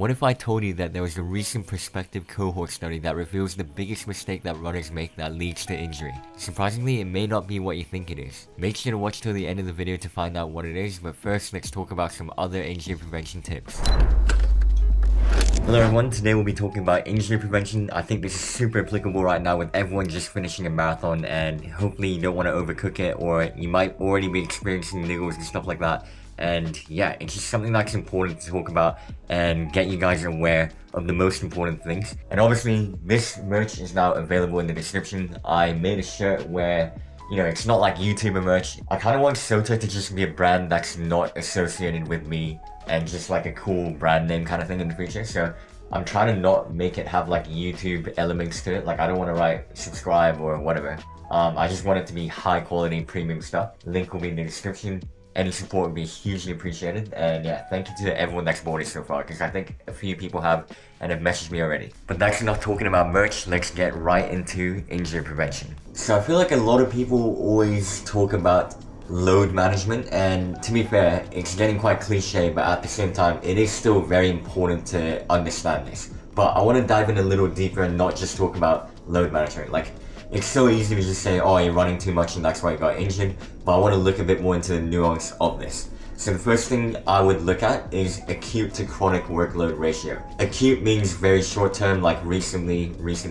What if I told you that there was a recent prospective cohort study that reveals the biggest mistake that runners make that leads to injury? Surprisingly, it may not be what you think it is. Make sure to watch till the end of the video to find out what it is, but first let's talk about some other injury prevention tips. Hello everyone, today we'll be talking about injury prevention. I think this is super applicable right now with everyone just finishing a marathon, and hopefully you don't want to overcook it, or you might already be experiencing niggles and stuff like that. And yeah, it's just something that's important to talk about and get you guys aware of the most important things. And obviously this merch is now available in the description. I made a shirt where, you know, it's not like YouTuber merch. I kind of want Sota to just be a brand that's not associated with me and just like a cool brand name kind of thing in the future. So I'm trying to not make it have like YouTube elements to it. Like I don't want to write subscribe or whatever. I just want it to be high quality premium stuff. Link will be in the description. Any support would be hugely appreciated, and yeah, thank you to everyone that's bought it so far, because I think a few people have and have messaged me already. But that's enough talking about merch, let's get right into injury prevention. So I feel like a lot of people always talk about load management, and to be fair, it's getting quite cliche, but at the same time, it is still very important to understand this. But I want to dive in a little deeper and not just talk about load management. Like, it's so easy to just say, oh, you're running too much and that's why you got injured, but I want to look a bit more into the nuance of this. So the first thing I would look at is acute to chronic workload ratio. Acute means very short term, like recent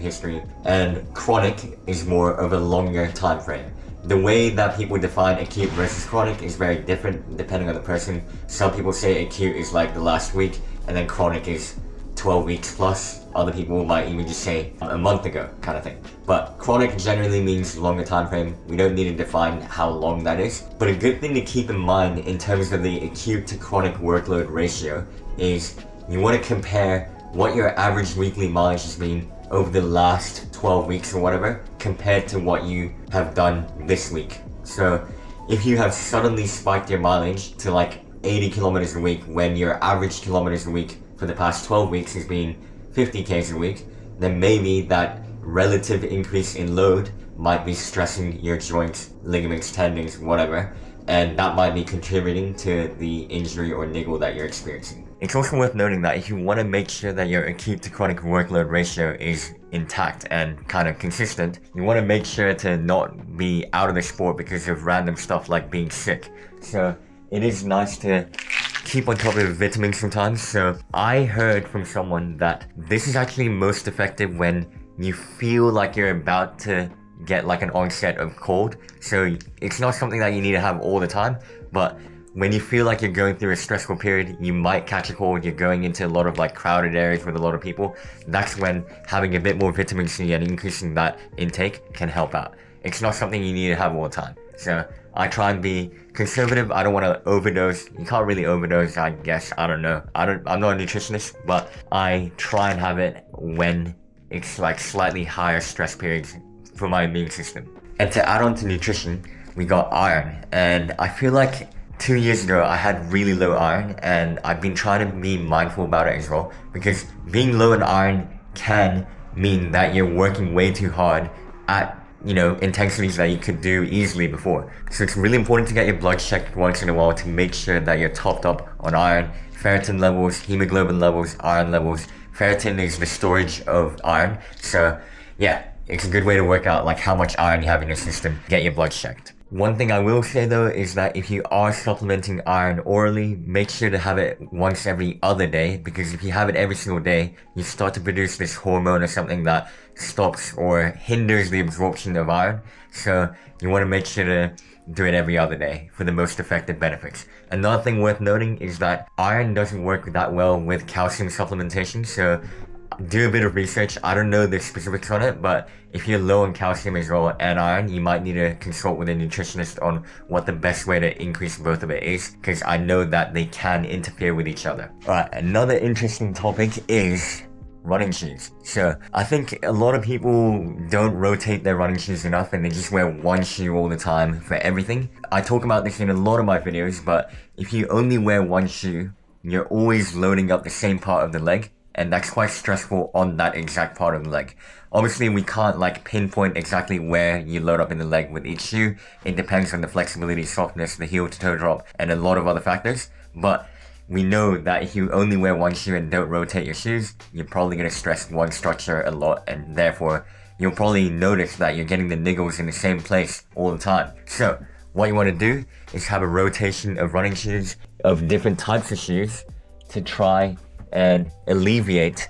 history, and chronic is more of a longer time frame. The way that people define acute versus chronic is very different depending on the person. Some people say acute is like the last week, and then chronic is 12 weeks plus. Other people might even just say a month ago kind of thing. But chronic generally means longer time frame. We don't need to define how long that is. But a good thing to keep in mind in terms of the acute to chronic workload ratio is you want to compare what your average weekly mileage has been over the last 12 weeks or whatever compared to what you have done this week. So if you have suddenly spiked your mileage to like 80 kilometers a week when your average kilometers a week for the past 12 weeks has been 50 k's a week, then maybe that relative increase in load might be stressing your joints, ligaments, tendons, whatever, and that might be contributing to the injury or niggle that you're experiencing. It's also worth noting that if you want to make sure that your acute to chronic workload ratio is intact and kind of consistent, you want to make sure to not be out of the sport because of random stuff like being sick. So it is nice to keep on top of vitamins sometimes. So I heard from someone that this is actually most effective when you feel like you're about to get like an onset of cold. So it's not something that you need to have all the time, but when you feel like you're going through a stressful period, you might catch a cold, you're going into a lot of like crowded areas with a lot of people, that's when having a bit more vitamin C and increasing that intake can help out. It's not something you need to have all the time. So I try and be conservative. I don't want to overdose. You can't really overdose, I guess. I don't know. I'm not a nutritionist, but I try and have it when it's like slightly higher stress periods for my immune system. And to add on to nutrition, we got iron. And I feel like 2 years ago, I had really low iron, and I've been trying to be mindful about it as well, because being low in iron can mean that you're working way too hard at, you know, intensities that you could do easily before. So it's really important to get your blood checked once in a while to make sure that you're topped up on iron, ferritin levels, hemoglobin levels, iron levels. Ferritin is the storage of iron. So yeah, it's a good way to work out like how much iron you have in your system. Get your blood checked. One thing I will say though is that if you are supplementing iron orally, make sure to have it once every other day, because if you have it every single day, you start to produce this hormone or something that stops or hinders the absorption of iron. So you want to make sure to do it every other day for the most effective benefits. Another thing worth noting is that iron doesn't work that well with calcium supplementation, so do a bit of research. I don't know the specifics on it, but if you're low on calcium as well and iron, you might need to consult with a nutritionist on what the best way to increase both of it is, because I know that they can interfere with each other. Alright, another interesting topic is running shoes. So I think a lot of people don't rotate their running shoes enough, and they just wear one shoe all the time for everything. I talk about this in a lot of my videos, but if you only wear one shoe, you're always loading up the same part of the leg, and that's quite stressful on that exact part of the leg. Obviously, we can't like pinpoint exactly where you load up in the leg with each shoe. It depends on the flexibility, softness, the heel to toe drop, and a lot of other factors. But we know that if you only wear one shoe and don't rotate your shoes, you're probably going to stress one structure a lot, and therefore you'll probably notice that you're getting the niggles in the same place all the time. So what you want to do is have a rotation of running shoes, of different types of shoes, to try and alleviate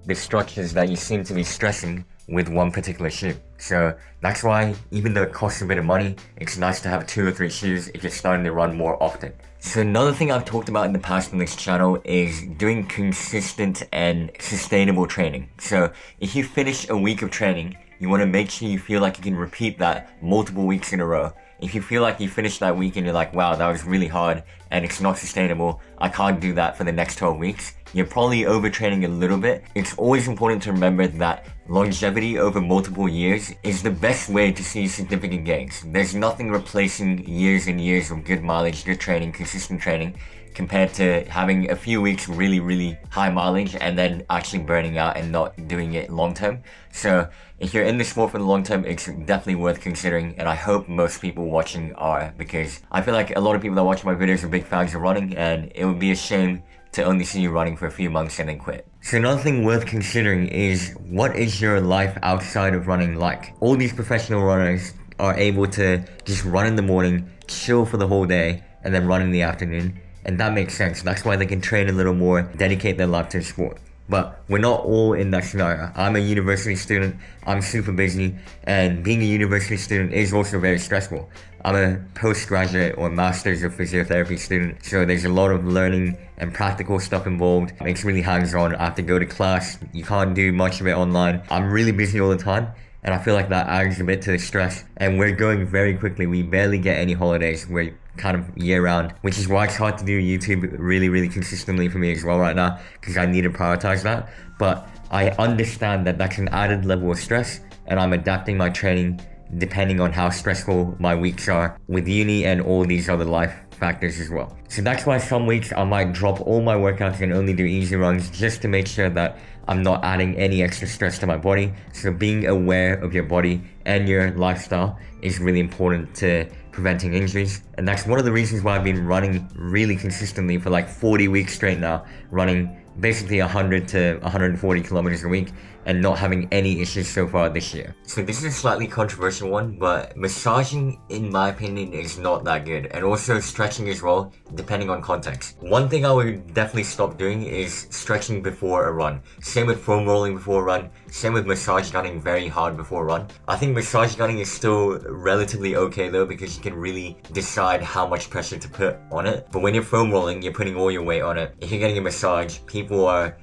the structures that you seem to be stressing with one particular shoe. So that's why, even though it costs a bit of money, it's nice to have 2 or 3 shoes if you're starting to run more often. So another thing I've talked about in the past on this channel is doing consistent and sustainable training. So if you finish a week of training, you want to make sure you feel like you can repeat that multiple weeks in a row. If you feel like you finished that week and you're like, wow, that was really hard and it's not sustainable, I can't do that for the next 12 weeks, you're probably overtraining a little bit. It's always important to remember that longevity over multiple years is the best way to see significant gains. There's nothing replacing years and years of good mileage, good training, consistent training, compared to having a few weeks really high mileage and then actually burning out and not doing it long term. So if you're in the sport for the long term, it's definitely worth considering, and I hope most people watching are, because I feel like a lot of people that watch my videos are big fans of running, and it would be a shame to only see you running for a few months and then quit. So another thing worth considering is, what is your life outside of running like? All these professional runners are able to just run in the morning, chill for the whole day, and then run in the afternoon. And that makes sense. That's why they can train a little more, dedicate their life to the sport. But we're not all in that scenario. I'm a university student, I'm super busy, and being a university student is also very stressful. I'm a postgraduate or master's of physiotherapy student, so there's a lot of learning and practical stuff involved. It's really hands-on. I have to go to class. You can't do much of it online. I'm really busy all the time, and I feel like that adds a bit to the stress. And we're going very quickly. We barely get any holidays. We're kind of year-round, which is why it's hard to do YouTube really consistently for me as well right now, because I need to prioritize that. But I understand that that's an added level of stress, and I'm adapting my training depending on how stressful my weeks are with uni and all these other life factors as well. So that's why some weeks I might drop all my workouts and only do easy runs, just to make sure that I'm not adding any extra stress to my body. So being aware of your body and your lifestyle is really important to preventing injuries. And that's one of the reasons why I've been running really consistently for like 40 weeks straight now, running basically 100 to 140 kilometers a week and not having any issues so far this year. So this is a slightly controversial one, but massaging, in my opinion, is not that good. And also stretching as well, depending on context. One thing I would definitely stop doing is stretching before a run. Same with foam rolling before a run. Same with massage gunning very hard before a run. I think massage gunning is still relatively okay though, because you can really decide how much pressure to put on it. But when you're foam rolling, you're putting all your weight on it. If you're getting a massage, people are,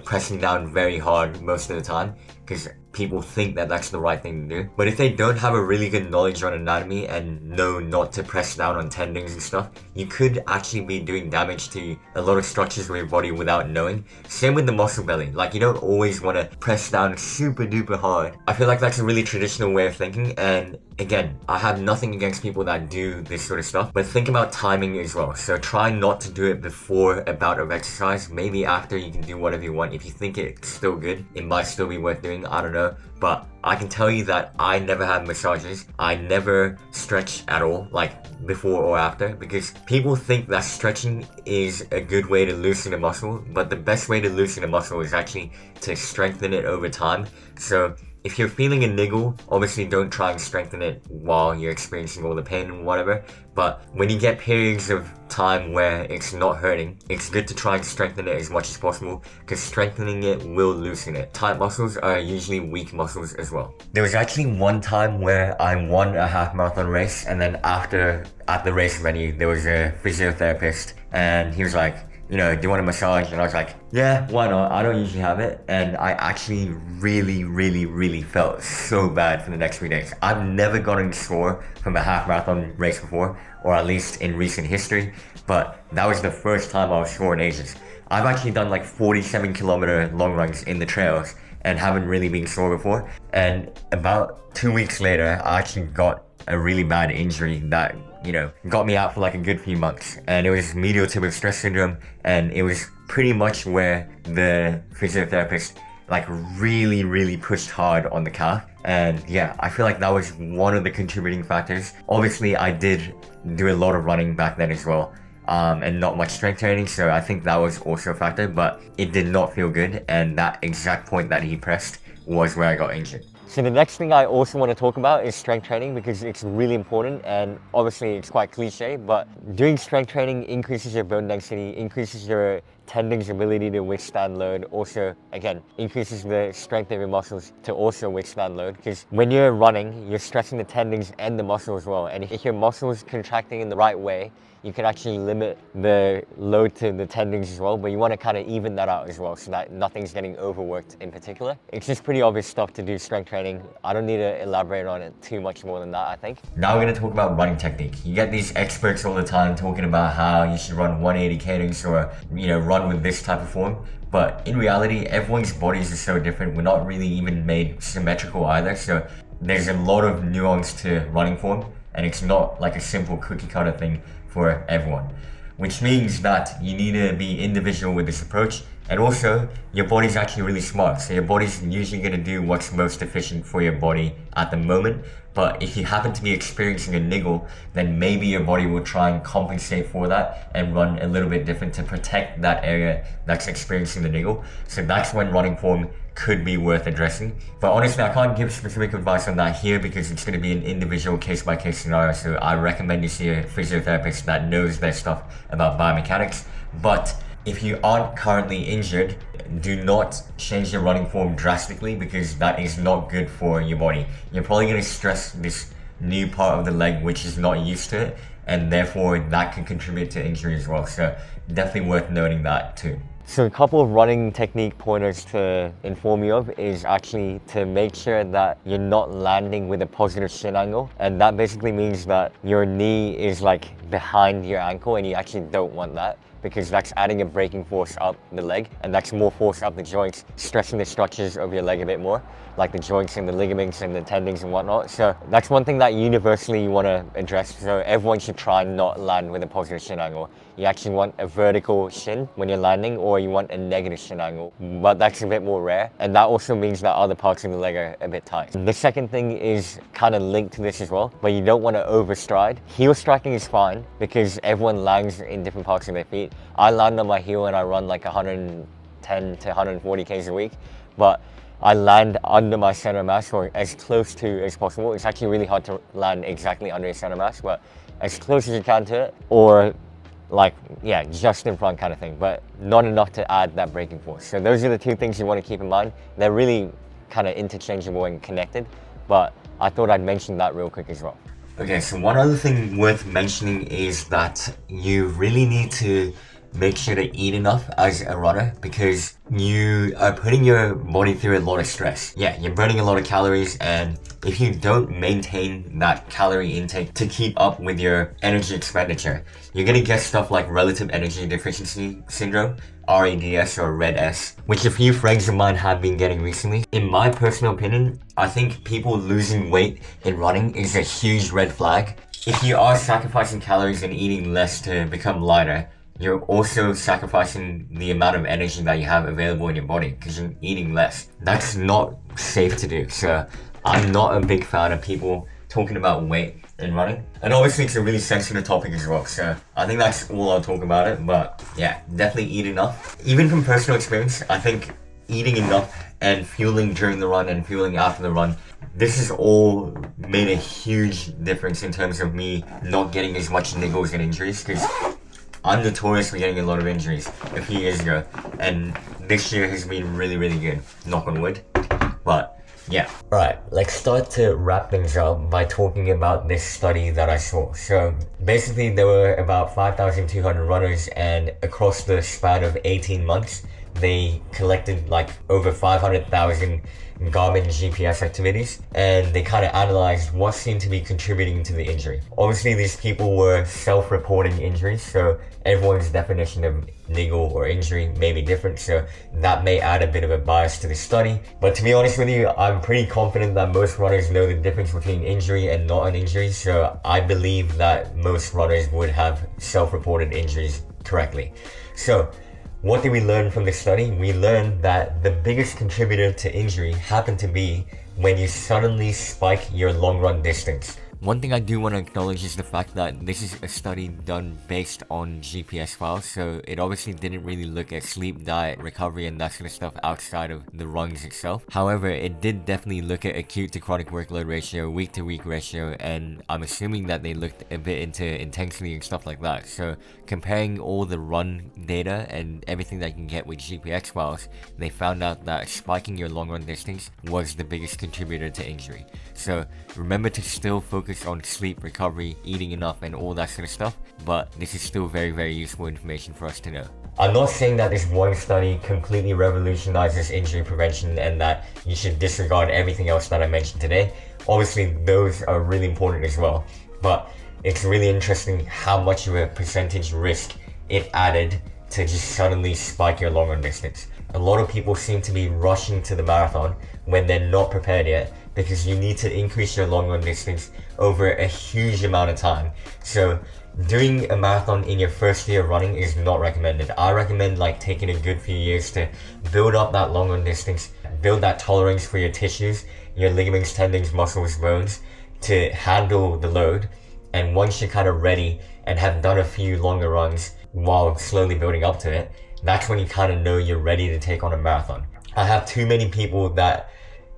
pressing down very hard most of the time, because people think that that's the right thing to do. But if they don't have a really good knowledge on anatomy and know not to press down on tendons and stuff, you could actually be doing damage to a lot of structures of your body without knowing. Same with the muscle belly. Like, you don't always want to press down super duper hard. I feel like that's a really traditional way of thinking, and again, I have nothing against people that do this sort of stuff, but think about timing as well. So try not to do it before a bout of exercise. Maybe after, you can do whatever you want. If you think it's still good, it might still be worth doing. I don't know. But I can tell you that I never have massages. I never stretch at all, like before or after, because people think that stretching is a good way to loosen a muscle, but the best way to loosen a muscle is actually to strengthen it over time. So if you're feeling a niggle, obviously don't try and strengthen it while you're experiencing all the pain and whatever. But when you get periods of time where it's not hurting, it's good to try and strengthen it as much as possible, because strengthening it will loosen it. Tight muscles are usually weak muscles as well. There was actually one time where I won a half marathon race, and then after, at the race venue, there was a physiotherapist, and he was like, do you want a massage? And I was like, yeah, why not? I don't usually have it. And I actually really felt so bad for the next 3 days. I've never gotten sore from a half marathon race before, or at least in recent history, but that was the first time I was sore in ages. I've actually done like 47-kilometer long runs in the trails and haven't really been sore before. And about 2 weeks later, I actually got a really bad injury that got me out for like a good few months, and it was medial tibial stress syndrome, and it was pretty much where the physiotherapist like really pushed hard on the calf. And yeah, I feel like that was one of the contributing factors. Obviously I did do a lot of running back then as well. and not much strength training, so I think that was also a factor, but it did not feel good, and that exact point that he pressed was where I got injured. So the next thing I also want to talk about is strength training, because it's really important, and obviously it's quite cliche, but doing strength training increases your bone density, increases your tendons' ability to withstand load, also again increases the strength of your muscles to also withstand load, because when you're running you're stressing the tendons and the muscle as well, and if your muscles contracting in the right way, you can actually limit the load to the tendons as well, but you want to kind of even that out as well so that nothing's getting overworked in particular. It's just pretty obvious stuff to do strength training. I don't need to elaborate on it too much more than that, I think. Now we're going to talk about running technique. You get these experts all the time talking about how you should run 180 cadence or, run with this type of form. But in reality, everyone's bodies are so different. We're not really even made symmetrical either. So there's a lot of nuance to running form, and it's not like a simple cookie cutter thing for everyone, which means that you need to be individual with this approach. And also, your body's actually really smart, so your body's usually going to do what's most efficient for your body at the moment. But if you happen to be experiencing a niggle, then maybe your body will try and compensate for that and run a little bit different to protect that area that's experiencing the niggle. So that's when running form could be worth addressing. But honestly, I can't give specific advice on that here because it's going to be an individual case-by-case scenario. So I recommend you see a physiotherapist that knows their stuff about biomechanics. But if you aren't currently injured, do not change your running form drastically, because that is not good for your body. You're probably going to stress this new part of the leg which is not used to it, and therefore that can contribute to injury as well. So definitely worth noting that too. So a couple of running technique pointers to inform you of is actually to make sure that you're not landing with a positive shin angle. And that basically means that your knee is like behind your ankle, and you actually don't want that, because that's adding a braking force up the leg, and that's more force up the joints, stressing the structures of your leg a bit more, like the joints and the ligaments and the tendons and whatnot. So that's one thing that universally you want to address. So everyone should try and not land with a positive shin angle. You actually want a vertical shin when you're landing, or you want a negative shin angle, but that's a bit more rare, and that also means that other parts of the leg are a bit tight. The second thing is kind of linked to this as well, but you don't want to overstride. Heel striking is fine because everyone lands in different parts of their feet. I land on my heel and I run like 110 to 140 k's a week, but I land under my center of mass, or as close to as possible. It's actually really hard to land exactly under your center of mass, but as close as you can to it, or like, yeah, just in front kind of thing, but not enough to add that braking force. So those are the two things you want to keep in mind. They're really kind of interchangeable and connected, but I thought I'd mention that real quick as well. Okay, so one other thing worth mentioning is that you really need to make sure to eat enough as a runner, because you are putting your body through a lot of stress. Yeah, you're burning a lot of calories, and if you don't maintain that calorie intake to keep up with your energy expenditure, you're gonna get stuff like relative energy deficiency syndrome, RADS or RED-S, which a few friends of mine have been getting recently. In my personal opinion, I think people losing weight in running is a huge red flag. If you are sacrificing calories and eating less to become lighter, you're also sacrificing the amount of energy that you have available in your body because you're eating less. That's not safe to do. So I'm not a big fan of people talking about weight in running. And obviously it's a really sensitive topic as well. So I think that's all I'll talk about it. But yeah, definitely eat enough. Even from personal experience, I think eating enough and fueling during the run and fueling after the run, this has all made a huge difference in terms of me not getting as much niggles and injuries, because I'm notorious for getting a lot of injuries a few years ago, and this year has been really, really good, knock on wood. But yeah. Alright, let's start to wrap things up by talking about this study that I saw. So basically there were about 5,200 runners, and across the span of 18 months, they collected like over 500,000 Garmin GPS activities, and they kind of analyzed what seemed to be contributing to the injury. Obviously these people were self-reporting injuries, so everyone's definition of niggle or injury may be different, so that may add a bit of a bias to the study. But to be honest with you, I'm pretty confident that most runners know the difference between injury and not an injury, so I believe that most runners would have self-reported injuries correctly. So what did we learn from this study? We learned that the biggest contributor to injury happened to be when you suddenly spike your long run distance. One thing I do want to acknowledge is the fact that this is a study done based on GPS files, so it obviously didn't really look at sleep, diet, recovery, and that sort of stuff outside of the runs itself. However, it did definitely look at acute to chronic workload ratio, week to week ratio, and I'm assuming that they looked a bit into intensity and stuff like that. So comparing all the run data and everything that you can get with GPX files, they found out that spiking your long run distance was the biggest contributor to injury. So remember to still focus on sleep, recovery, eating enough, and all that sort of stuff, but this is still very useful information for us to know. I'm not saying that this one study completely revolutionizes injury prevention and that you should disregard everything else that I mentioned today. Obviously, those are really important as well, but it's really interesting how much of a percentage risk it added to just suddenly spike your long run distance. A lot of people seem to be rushing to the marathon when they're not prepared yet, because you need to increase your long run distance over a huge amount of time. So doing a marathon in your first year of running is not recommended. I recommend taking a good few years to build up that long run distance, build that tolerance for your tissues, your ligaments, tendons, muscles, bones to handle the load. And once you're kind of ready and have done a few longer runs while slowly building up to it, that's when you kind of know you're ready to take on a marathon. I have too many people that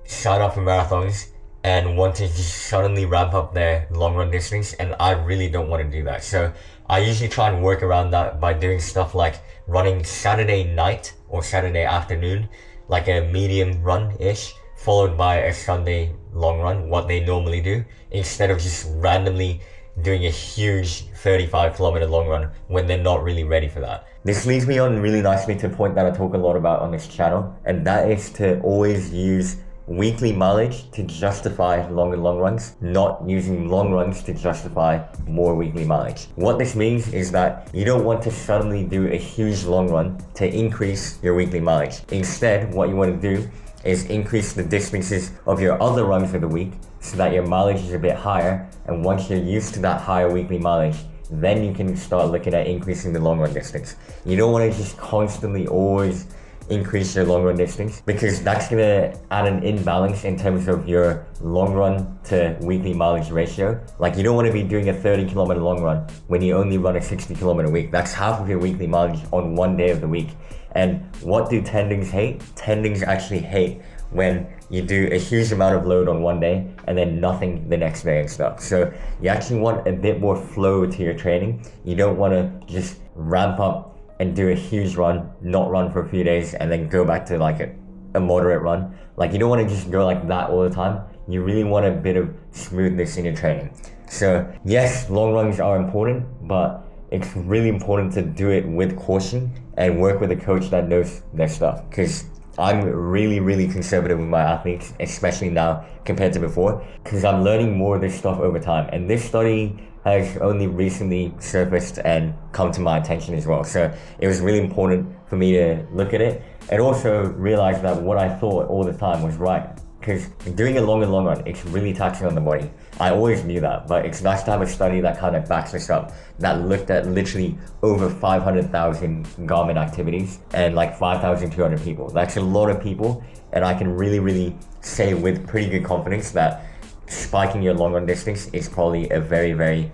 sign up for marathons and want to just suddenly ramp up their long run distance, and I really don't want to do that. So I usually try and work around that by doing stuff like running Saturday night or Saturday afternoon, like a medium run-ish, followed by a Sunday long run, what they normally do, instead of just randomly doing a huge 35-kilometer long run when they're not really ready for that. This leads me on really nicely to a point that I talk a lot about on this channel, and that is to always use weekly mileage to justify longer long runs, not using long runs to justify more weekly mileage. What this means is that you don't want to suddenly do a huge long run to increase your weekly mileage. Instead, what you want to do is increase the distances of your other runs of the week so that your mileage is a bit higher, and once you're used to that higher weekly mileage, then you can start looking at increasing the long run distance. You don't want to just constantly always increase your long run distance, because that's going to add an imbalance in terms of your long run to weekly mileage ratio. You don't want to be doing a 30-kilometer long run when you only run a 60-kilometer week. That's half of your weekly mileage on one day of the week. And what do tendons hate? Tendons actually hate when you do a huge amount of load on one day and then nothing the next day and stuff. So you actually want a bit more flow to your training. You don't want to just ramp up and do a huge run, not run for a few days, and then go back to a moderate run. You don't want to just go like that all the time. You really want a bit of smoothness in your training. So yes, long runs are important, but it's really important to do it with caution and work with a coach that knows their stuff. Because I'm really conservative with my athletes, especially now compared to before, because I'm learning more of this stuff over time. And this study has only recently surfaced and come to my attention as well. So it was really important for me to look at it and also realize that what I thought all the time was right. Because doing a long run, it's really taxing on the body. I always knew that, but it's nice to have a study that kind of backs this up, that looked at literally over 500,000 Garmin activities and 5,200 people. That's a lot of people, and I can really say with pretty good confidence that spiking your long run distance is probably a very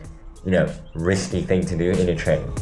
risky thing to do in a training.